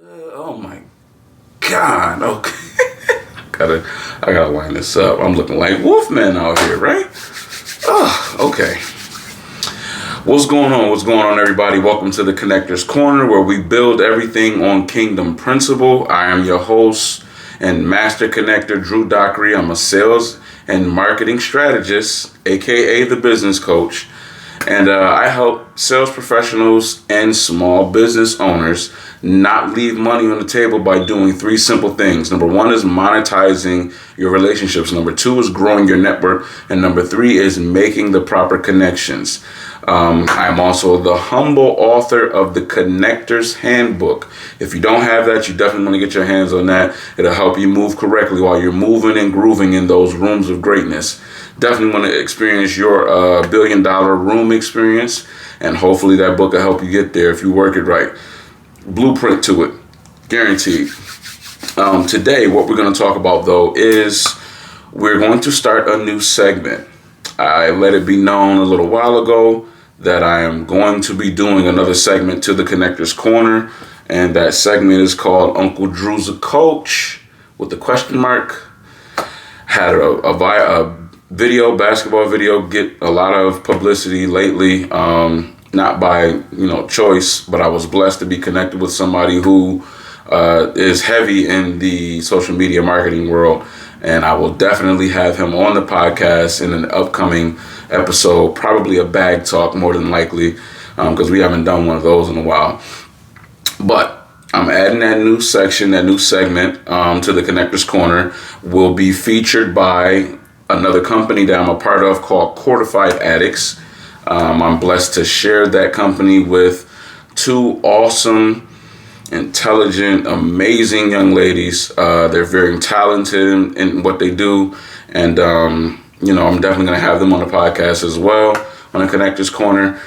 Oh my God. Okay. I gotta line this up. I'm looking like Wolfman out here, right? Okay. What's going on? What's going on, everybody? Welcome to the Connectors Corner, where we build everything on kingdom principle. I am your host and master connector, Drew Dockery. I'm a sales and marketing strategist, aka the business coach. And I help sales professionals and small business owners not leave money on the table by doing three simple things. Number one is monetizing your relationships. Number two is growing your network. And number three is making the proper connections. I'm also the humble author of the Connectors Handbook. If you don't have that, you definitely want to get your hands on that. It'll help you move correctly while you're moving and grooving in those rooms of greatness. Definitely want to experience your $1 billion room experience, and hopefully that book will help you get there if you work it right. Blueprint to it, guaranteed. Today, what we're going to talk about, though, is we're going to start a new segment. I let it be known a little while ago that I am going to be doing another segment to the Connectors Corner, and that segment is called Uncle Drew's a Coach with the question mark. Had a basketball video, get a lot of publicity lately, not by choice, but I was blessed to be connected with somebody who is heavy in the social media marketing world, and I will definitely have him on the podcast in an upcoming episode, probably a bag talk more than likely, because we haven't done one of those in a while. But I'm adding that new section, that new segment to the Connectors Corner. Will be featured by another company that I'm a part of called Quartified Addicts. I'm blessed to share that company with two awesome, intelligent, amazing young ladies. They're very talented in what they do. And, I'm definitely going to have them on the podcast as well, on the Connectors Corner.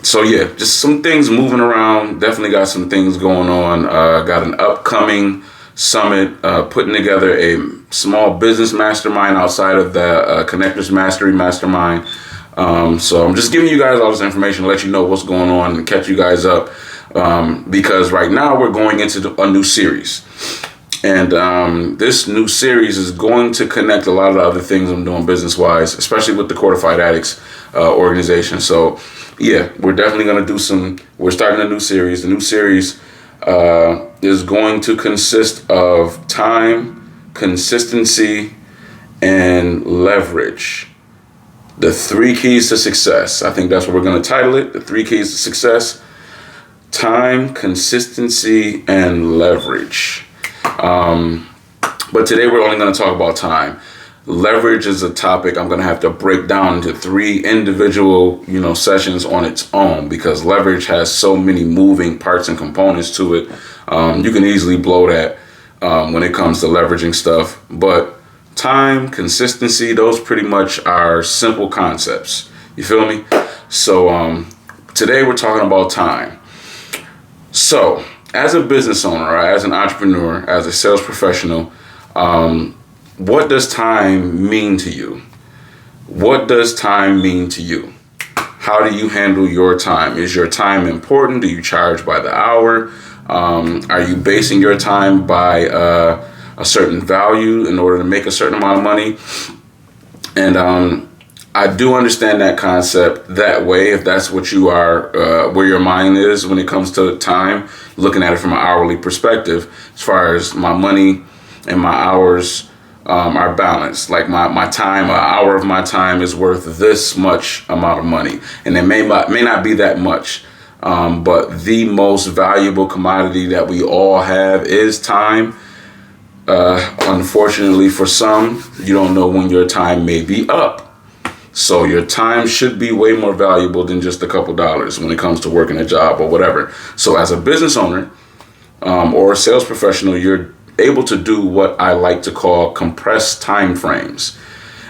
So yeah, just some things moving around. Definitely got some things going on. Got an upcoming summit, putting together a small business mastermind outside of the Connectors Mastery Mastermind. So I'm just giving you guys all this information to let you know what's going on and catch you guys up. Because right now we're going into a new series. And this new series is going to connect a lot of the other things I'm doing business-wise, especially with the Quartified Addicts organization. So yeah, we're definitely going to we're starting a new series. The new series is going to consist of time, consistency, and leverage. The 3 keys to success. I think that's what we're going to title it. The 3 keys to success: time, consistency, and leverage. But today we're only going to talk about time. Leverage is a topic I'm going to have to break down into 3 individual, sessions on its own, because leverage has so many moving parts and components to it. You can easily blow that when it comes to leveraging stuff. But time, consistency, those pretty much are simple concepts. You feel me? So today we're talking about time. So as a business owner, or as an entrepreneur, as a sales professional, what does time mean to you? What does time mean to you? How do you handle your time? Is your time important? Do you charge by the hour? Are you basing your time by a certain value in order to make a certain amount of money? And I do understand that concept that way, if that's what you are, where your mind is when it comes to time, looking at it from an hourly perspective, as far as my money and my hours are balanced. Like my time, an hour of my time is worth this much amount of money. And it may not be that much, but the most valuable commodity that we all have is time. Unfortunately for some, you don't know when your time may be up. So your time should be way more valuable than just a couple dollars when it comes to working a job or whatever. So as a business owner or a sales professional, you're able to do what I like to call compressed time frames.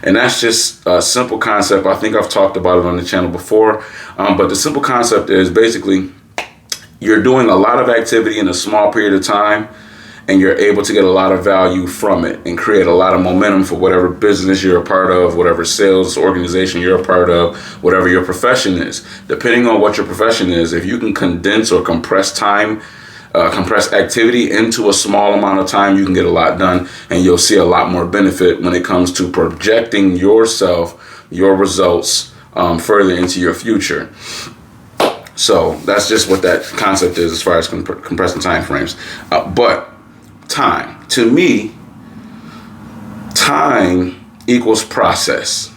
And that's just a simple concept. I think I've talked about it on the channel before. But the simple concept is basically you're doing a lot of activity in a small period of time, and you're able to get a lot of value from it and create a lot of momentum for whatever business you're a part of, whatever sales organization you're a part of, whatever your profession is. Depending on what your profession is, if you can condense or compress time compress activity into a small amount of time, you can get a lot done, and you'll see a lot more benefit when it comes to projecting yourself, your results further into your future. So that's just what that concept is as far as compressing time frames. But time, to me, time equals process.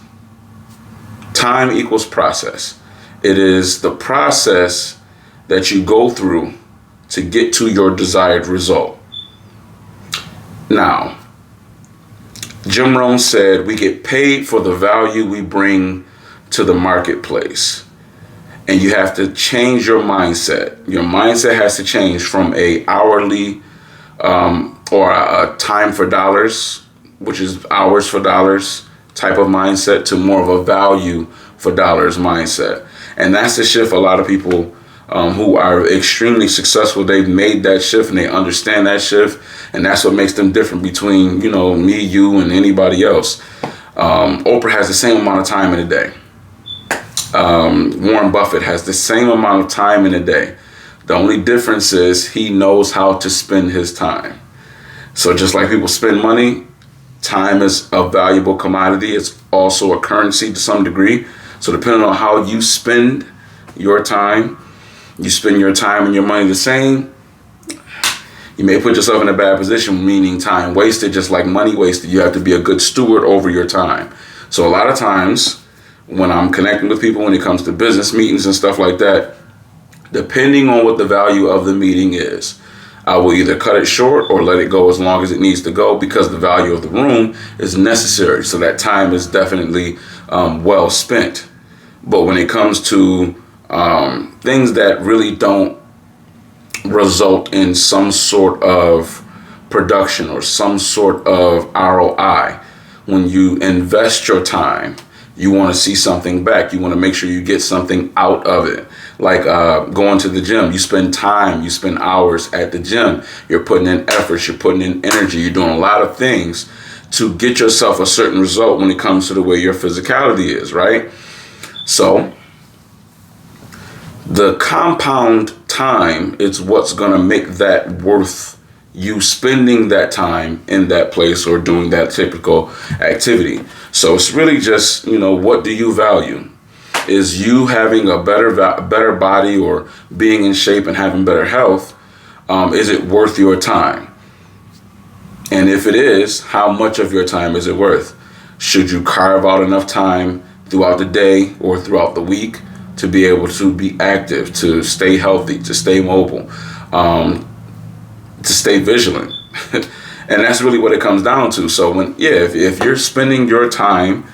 Time equals process. It is the process that you go through to get to your desired result. Now, Jim Rohn said we get paid for the value we bring to the marketplace. And you have to change your mindset. Your mindset has to change from a hourly or a time for dollars, which is hours for dollars type of mindset, to more of a value for dollars mindset. And that's the shift a lot of people who are extremely successful, they've made that shift and they understand that shift. And that's what makes them different between, me, you, and anybody else. Oprah has the same amount of time in a day. Warren Buffett has the same amount of time in a day. The only difference is he knows how to spend his time. So just like people spend money, time is a valuable commodity. It's also a currency to some degree. So depending on how you spend your time, you spend your time and your money the same, you may put yourself in a bad position, meaning time wasted, just like money wasted. You have to be a good steward over your time. So a lot of times when I'm connecting with people, when it comes to business meetings and stuff like that, depending on what the value of the meeting is, I will either cut it short or let it go as long as it needs to go, because the value of the room is necessary. So that time is definitely well spent. But when it comes to things that really don't result in some sort of production or some sort of ROI, when you invest your time, you want to see something back. You want to make sure you get something out of it. Like going to the gym, you spend time, you spend hours at the gym. You're putting in efforts, you're putting in energy, you're doing a lot of things to get yourself a certain result when it comes to the way your physicality is, right? So the compound time is what's going to make that worth you spending that time in that place or doing that typical activity. So it's really just, what do you value? Is you having a better body or being in shape and having better health, is it worth your time? And if it is, how much of your time is it worth? Should you carve out enough time throughout the day or throughout the week to be able to be active, to stay healthy, to stay mobile, to stay vigilant? And that's really what it comes down to. So if you're spending your time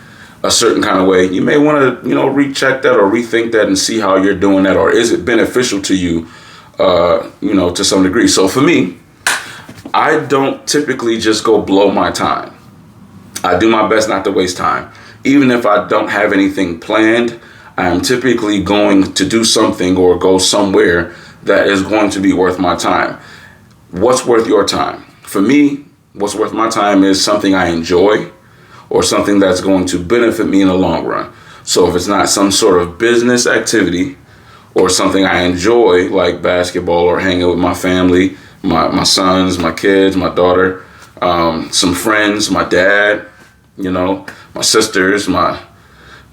a certain kind of way, you may want to, recheck that or rethink that and see how you're doing that, or is it beneficial to you, to some degree. So for me, I don't typically just go blow my time. I do my best not to waste time. Even if I don't have anything planned, I am typically going to do something or go somewhere that is going to be worth my time. What's worth your time? For me, what's worth my time is something I enjoy or something that's going to benefit me in the long run. So if it's not some sort of business activity or something I enjoy, like basketball or hanging with my family, my sons, my kids, my daughter, some friends, my dad, my sisters, my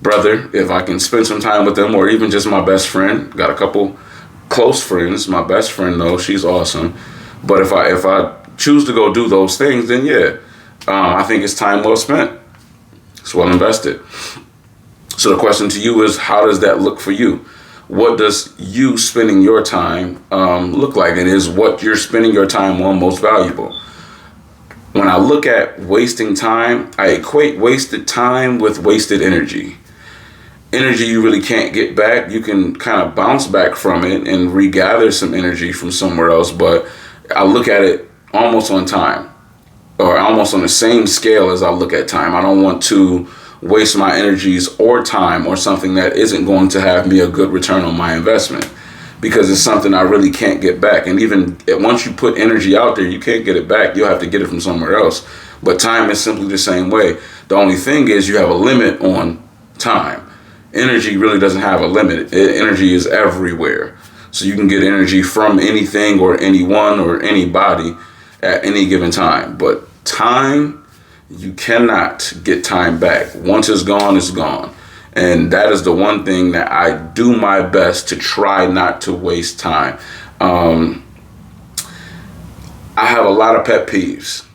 brother, if I can spend some time with them, or even just my best friend. Got a couple close friends. My best friend, though, she's awesome. But if I choose to go do those things, then I think it's time well spent. It's well invested. So the question to you is, how does that look for you? What does you spending your time look like? And is what you're spending your time on most valuable? When I look at wasting time, I equate wasted time with wasted energy. Energy you really can't get back. You can kind of bounce back from it and regather some energy from somewhere else. But I look at it almost on time, or almost on the same scale as I look at time. I don't want to waste my energies or time or something that isn't going to have me a good return on my investment, because it's something I really can't get back. And even once you put energy out there, you can't get it back. You'll have to get it from somewhere else. But time is simply the same way. The only thing is you have a limit on time. Energy really doesn't have a limit. Energy is everywhere. So you can get energy from anything or anyone or anybody at any given time. But time, you cannot get time back. Once it's gone, it's gone. And that is the one thing that I do my best to try not to waste time. I have a lot of pet peeves,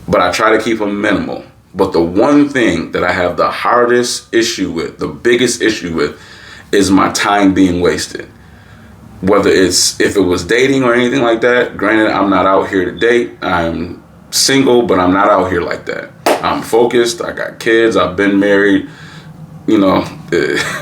but I try to keep them minimal. But the one thing that I have the hardest issue with, the biggest issue with, is my time being wasted. Whether if it was dating or anything like that, granted, I'm not out here to date. I'm single, but I'm not out here like that. I'm focused. I got kids. I've been married. You know,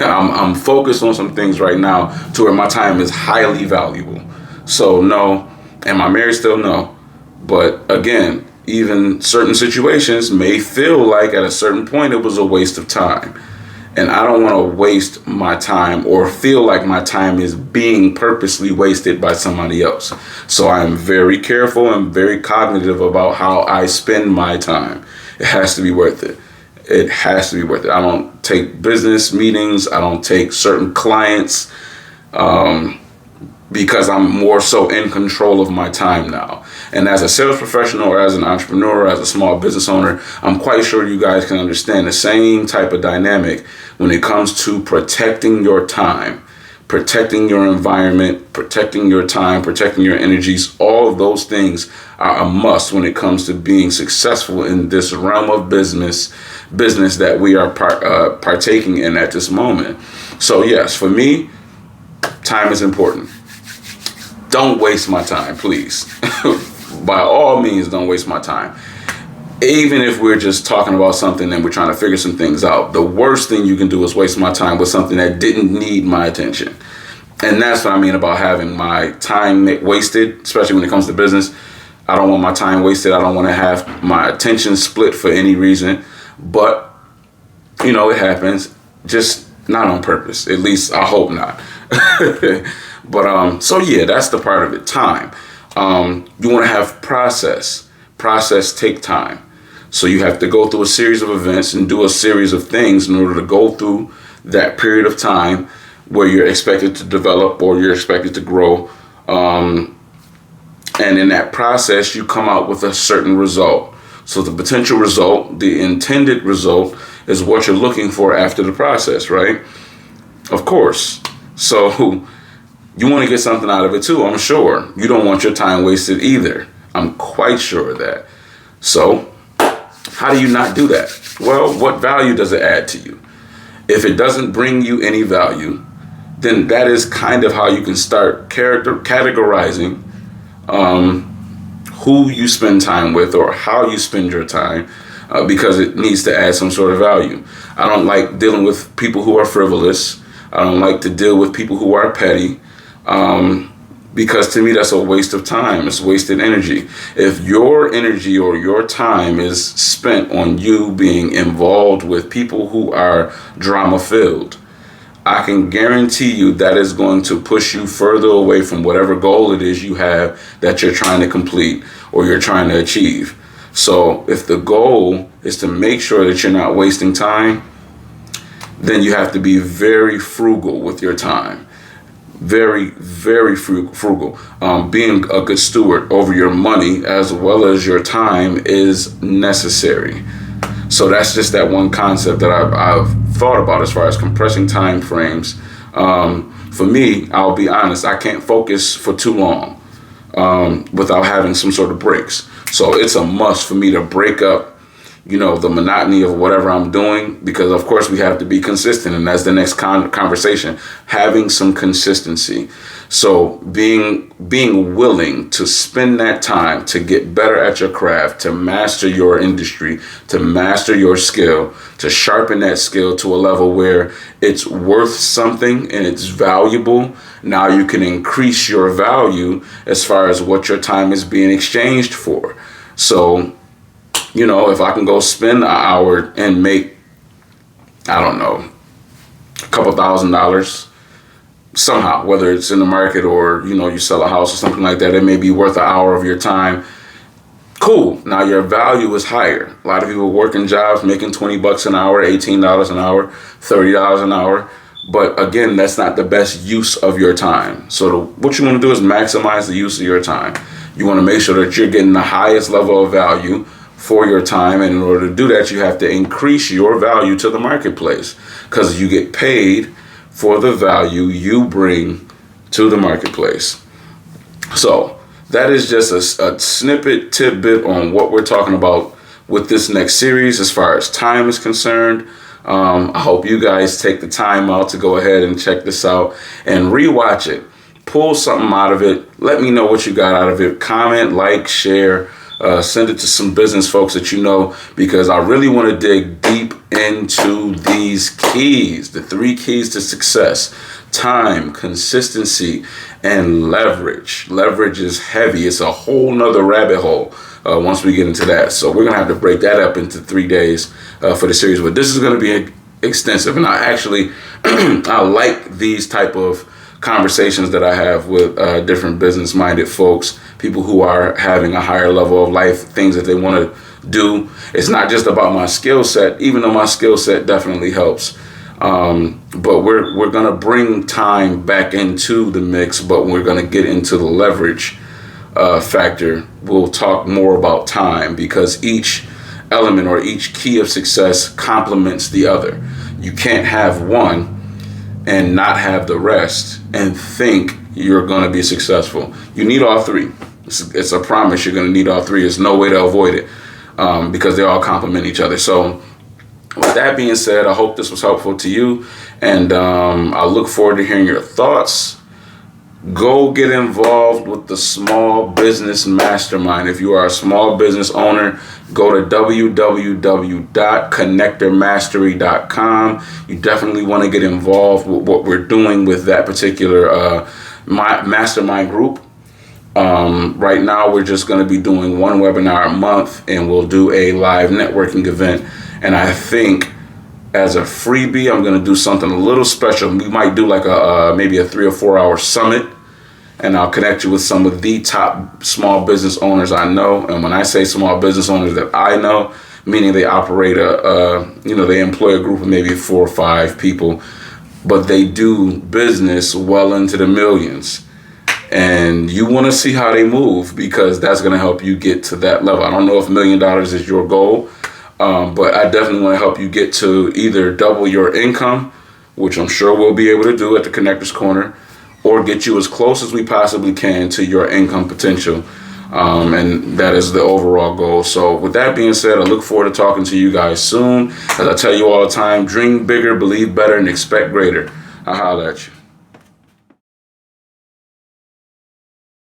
I'm focused on some things right now to where my time is highly valuable. So no. Am I married still? No. But again, even certain situations may feel like at a certain point it was a waste of time. And I don't want to waste my time or feel like my time is being purposely wasted by somebody else. So I am very careful and very cognitive about how I spend my time. It has to be worth it. It has to be worth it. I don't take business meetings. I don't take certain clients because I'm more so in control of my time now. And as a sales professional or as an entrepreneur, or as a small business owner, I'm quite sure you guys can understand the same type of dynamic when it comes to protecting your time, protecting your environment, protecting your time, protecting your energies. All of those things are a must when it comes to being successful in this realm of business that we are partaking in at this moment. So yes, for me, time is important. Don't waste my time, please. By all means, don't waste my time. Even if we're just talking about something and we're trying to figure some things out, the worst thing you can do is waste my time with something that didn't need my attention. And that's what I mean about having my time wasted, especially when it comes to business. I don't want my time wasted. I don't want to have my attention split for any reason. But, you know, it happens. Just not on purpose. At least I hope not. But so yeah, that's the part of it. Time. You want to have process. Process take time. So you have to go through a series of events and do a series of things in order to go through that period of time where you're expected to develop or you're expected to grow. And in that process, you come out with a certain result. So the potential result, the intended result, is what you're looking for after the process, right? Of course. So you want to get something out of it too, I'm sure. You don't want your time wasted either. I'm quite sure of that. So how do you not do that? Well, what value does it add to you? If it doesn't bring you any value, then that is kind of how you can start categorizing who you spend time with or how you spend your time, because it needs to add some sort of value. I don't like dealing with people who are frivolous. I don't like to deal with people who are petty, because to me that's a waste of time. It's wasted energy. If your energy or your time is spent on you being involved with people who are drama filled, I can guarantee you that is going to push you further away from whatever goal it is you have that you're trying to complete or you're trying to achieve. So if the goal is to make sure that you're not wasting time, then you have to be very frugal with your time. Very, very frugal. Being a good steward over your money as well as your time is necessary. So that's just that one concept that I've thought about as far as compressing time frames. For me, I'll be honest, I can't focus for too long without having some sort of breaks. So it's a must for me to break up, the monotony of whatever I'm doing, because of course we have to be consistent. And that's the next conversation, having some consistency. So being willing to spend that time to get better at your craft, to master your industry, to master your skill, to sharpen that skill to a level where it's worth something and it's valuable. Now you can increase your value as far as what your time is being exchanged for. So, if I can go spend an hour and make, I don't know, a couple $1,000 somehow, whether it's in the market or, you sell a house or something like that, it may be worth an hour of your time. Cool. Now your value is higher. A lot of people working jobs making $20 an hour, $18 an hour, $30 an hour. But again, that's not the best use of your time. So what you want to do is maximize the use of your time. You want to make sure that you're getting the highest level of value for your time. And in order to do that, you have to increase your value to the marketplace, because you get paid for the value you bring to the marketplace. So that is just a snippet, tidbit on what we're talking about with this next series as far as time is concerned. I hope you guys take the time out to go ahead and check this out and rewatch it. Pull something out of it. Let me know what you got out of it. Comment, like, share, send it to some business folks that you know, because I really want to dig deep into these keys, the 3 keys to success: time, consistency, and leverage. Leverage is heavy. It's a whole nother rabbit hole once we get into that. So we're going to have to break that up into 3 days for the series. But this is going to be extensive. And I like these type of conversations that I have with different business-minded folks, people who are having a higher level of life, things that they want to do. It's not just about my skill set, even though my skill set definitely helps. But we're going to bring time back into the mix, but we're going to get into the leverage factor. We'll talk more about time, because each element or each key of success complements the other. You can't have one and not have the rest and think you're going to be successful. You need all 3. It's a promise. You're going to need all 3. There's no way to avoid it, because they all complement each other. So with that being said, I hope this was helpful to you, and I look forward to hearing your thoughts. Go get involved with the Small Business Mastermind. If you are a small business owner, go to www.connectormastery.com. You definitely want to get involved with what we're doing with that particular mastermind group. Right now, we're just going to be doing 1 webinar a month, and we'll do a live networking event. And I think as a freebie, I'm going to do something a little special. We might do like maybe a 3 or 4 hour summit, and I'll connect you with some of the top small business owners I know. And when I say small business owners that I know, meaning they operate they employ a group of maybe 4 or 5 people, but they do business well into the millions. And you want to see how they move, because that's going to help you get to that level. I don't know if $1 million is your goal, but I definitely want to help you get to either double your income, which I'm sure we'll be able to do at the Connectors Corner, or get you as close as we possibly can to your income potential. And that is the overall goal. So with that being said, I look forward to talking to you guys soon. As I tell you all the time, dream bigger, believe better, and expect greater. I'll holler at you.